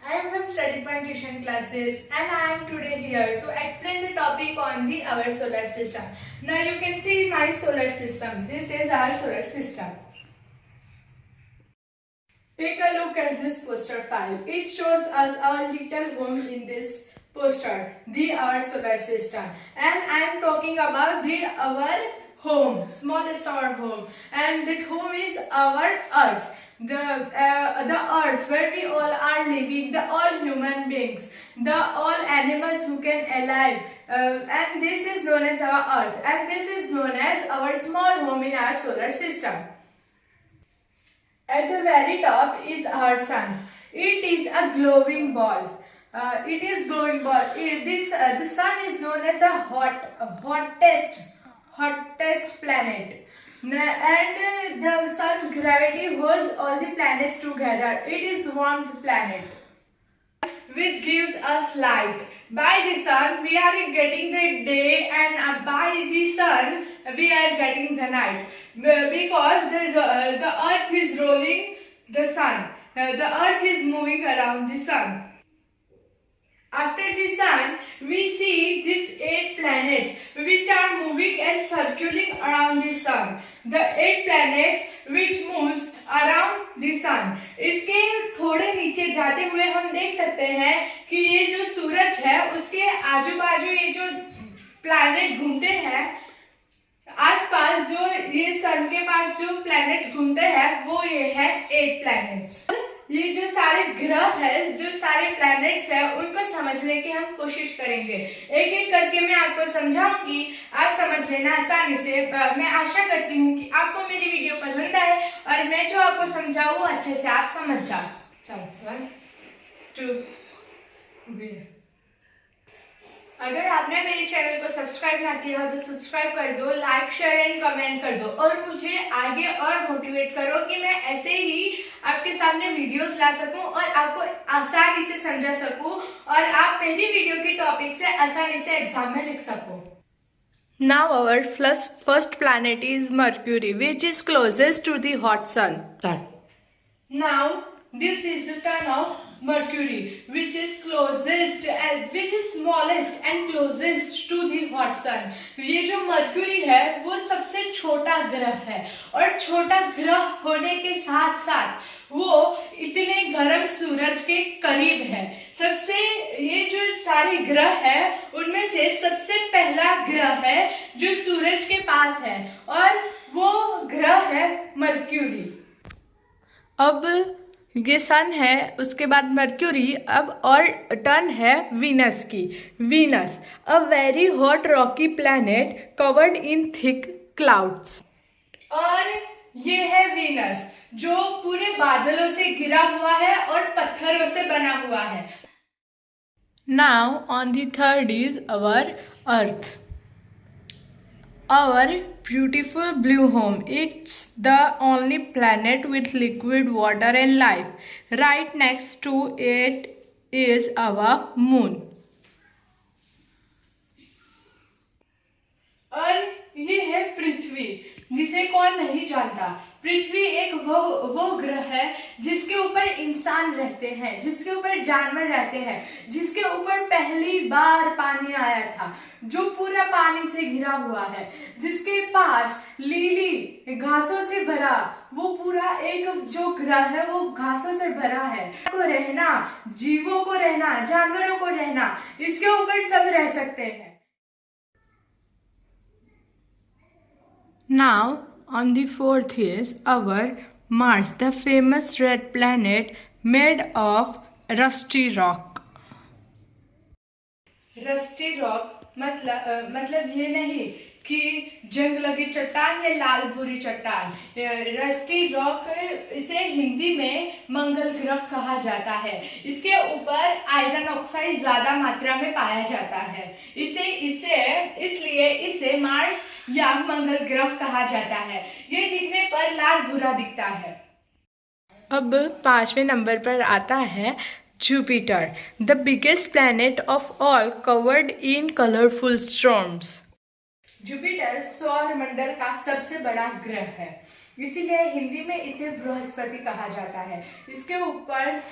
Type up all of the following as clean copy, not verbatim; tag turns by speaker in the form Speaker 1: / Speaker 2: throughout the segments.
Speaker 1: I am from Study Point Tuition Classes and I am today here to explain the topic on our solar system. Now you can see my solar system. This is our solar system. Take a look at this poster file. It shows us our little home in this poster, our solar system. And I am talking about our home, smallest our home. And that home is our earth. The earth where we all are living, all human beings, all animals who can alive, and this is known as our earth, and this is known as our small home in our solar system. At the very top is our sun. It is a glowing ball. It is glowing ball. The sun is known as the hottest planet. And the sun's gravity holds all the planets together. It is the warmth planet, which gives us light. By the sun we are getting the day, and by the sun we are getting the night, because the earth is rolling the sun. The earth is moving around the sun. After the sun, we see these 8 planets which are moving and circling around the sun. The 8 planets which moves around the sun. इसके थोड़े नीचे जाते हुए हम देख सकते हैं कि ये जो सूरज है उसके आजू बाजू ये जो प्लैनेट घूमते हैं, आसपास जो ये सन के पास जो प्लैनेट्स घूमते हैं वो ये है 8 प्लैनेट्स। ये जो सारे ग्रह है, जो सारे प्लैनेट्स है, उनको समझने की हम कोशिश करेंगे। एक एक करके मैं आपको समझाऊंगी, आप समझ लेना आसानी से। मैं आशा करती हूँ कि आपको मेरी वीडियो पसंद आए और मैं जो आपको समझाऊँ वो अच्छे से आप समझ जाओ। चलो 1 2। अगर आपने मेरे चैनल को सब्सक्राइब ना किया हो तो सब्सक्राइब कर दो, लाइक शेयर एंड कमेंट कर दो और मुझे आगे और मोटिवेट करो कि मैं ऐसे ही आपके सामने वीडियोस ला सकूं और आपको आसानी से समझा सकूं और आप मेरी वीडियो की टॉपिक से आसानी से एग्जाम में लिख सको। Now our first planet is Mercury, which is closest to the hot sun. Now this is the turn of Mercury, which is closest and which is smallest and closest to the hot sun. ये जो mercury है वो सबसे छोटा ग्रह है और छोटा ग्रह होने के साथ साथ वो इतने गर्म सूरज के करीब है। सबसे ये जो सारे ग्रह है उनमें से सबसे पहला ग्रह है जो सूरज के पास है और वो ग्रह है मर्क्यूरी। अब ये सन है, उसके बाद मर्क्यूरी, अब और टर्न है वीनस की। Venus, a very hot Rocky planet covered in thick clouds. और ये है वीनस जो पूरे बादलों से घिरा हुआ है और पत्थरों से बना हुआ है। Now on the third is our earth, our beautiful blue home. It's the only planet with liquid water and life. Right next to it is our moon. और ये है पृथ्वी, जिसे कौन नहीं जानता। पृथ्वी एक वो ग्रह है जिसके ऊपर इंसान रहते हैं, जिसके ऊपर जानवर रहते हैं, जिसके ऊपर पहली बार पानी आया था, जो पूरा पानी से घिरा हुआ है, जिसके पास लीली घासों से भरा वो पूरा एक जो ग्रह है वो घासों से भरा है। को रहना, जीवों को रहना, जानवरों को रहना, इसके ऊपर सब रह सकते हैं। Now on the fourth is our Mars, the famous red planet made of rusty rock. Rusty rock मतलब ये नहीं कि जंग लगी चट्टान या लाल भूरी चट्टान। रस्टी रॉक, इसे हिंदी में मंगल ग्रह कहा जाता है। इसके ऊपर आयरन ऑक्साइड ज्यादा मात्रा में पाया जाता है, इसलिए इसे मार्स या मंगल ग्रह कहा जाता है। ये दिखने पर लाल भूरा दिखता है। अब 5वें नंबर पर आता है Jupiter, the biggest planet of all covered in colourful storms. Jupiter सौर मंडल का सबसे बड़ा ग्रह है। इसीलिए हिंदी में इसे बृहस्पति कहा जाता है। इसके ऊपर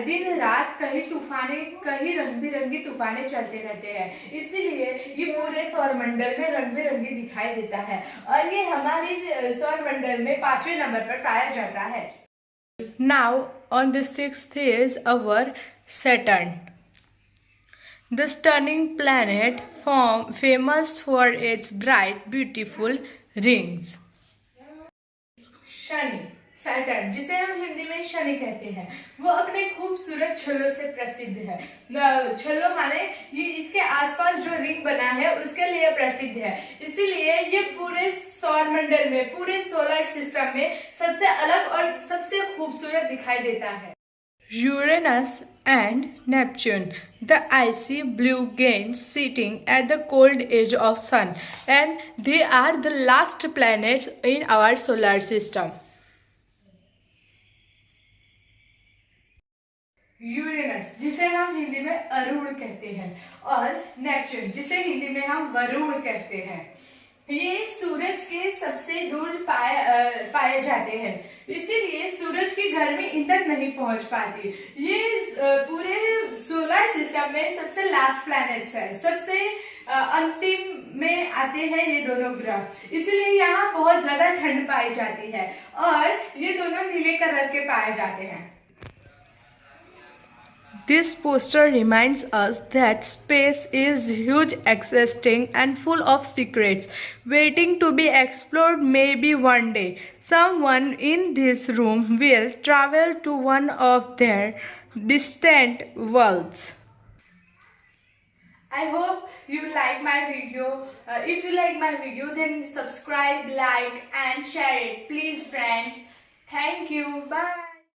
Speaker 1: दिन रात कहीं तूफाने, कहीं रंग बिरंगी तूफाने चलते रहते हैं, इसीलिए ये पूरे सौरमंडल में रंग बिरंगी दिखाई देता है और ये हमारी सौरमंडल में 5वें नंबर पर पाया जाता है। Now on the 6th is our Saturn, the stunning planet famous for its bright, beautiful rings. Shani, Saturn, जिसे हम हिंदी में शनि कहते हैं, वो अपने खूबसूरत छल्लों से प्रसिद्ध है। छल्लों माने ये इसके आसपास जो रिंग बना है उसके लिए प्रसिद्ध है, इसीलिए ये पूरे सौरमंडल में, पूरे सोलर सिस्टम में सबसे अलग और सबसे खूबसूरत दिखाई देता है। Uranus and Neptune, the icy blue giants sitting at the cold edge of sun, and they are the last planets in our solar system. Uranus, जिसे हम हिंदी में अरूण कहते हैं, और नेपच्यून, जिसे हिंदी में हम वरुण कहते हैं, ये सूरज के सबसे दूर पाए जाते हैं, इसीलिए सूरज की गर्मी इन तक नहीं पहुंच पाती। ये पूरे सोलर सिस्टम में सबसे लास्ट प्लैनेट्स है, सबसे अंतिम में आते हैं ये दोनों ग्रह, इसीलिए यहाँ बहुत ज्यादा ठंड पाई जाती है और ये दोनों नीले कलर के पाए जाते हैं। This poster reminds us that space is huge, existing and full of secrets waiting to be explored. Maybe one day someone in this room will travel to one of their distant worlds. I hope you like my video. If you like my video, then subscribe, like and share it, please friends. Thank you. Bye.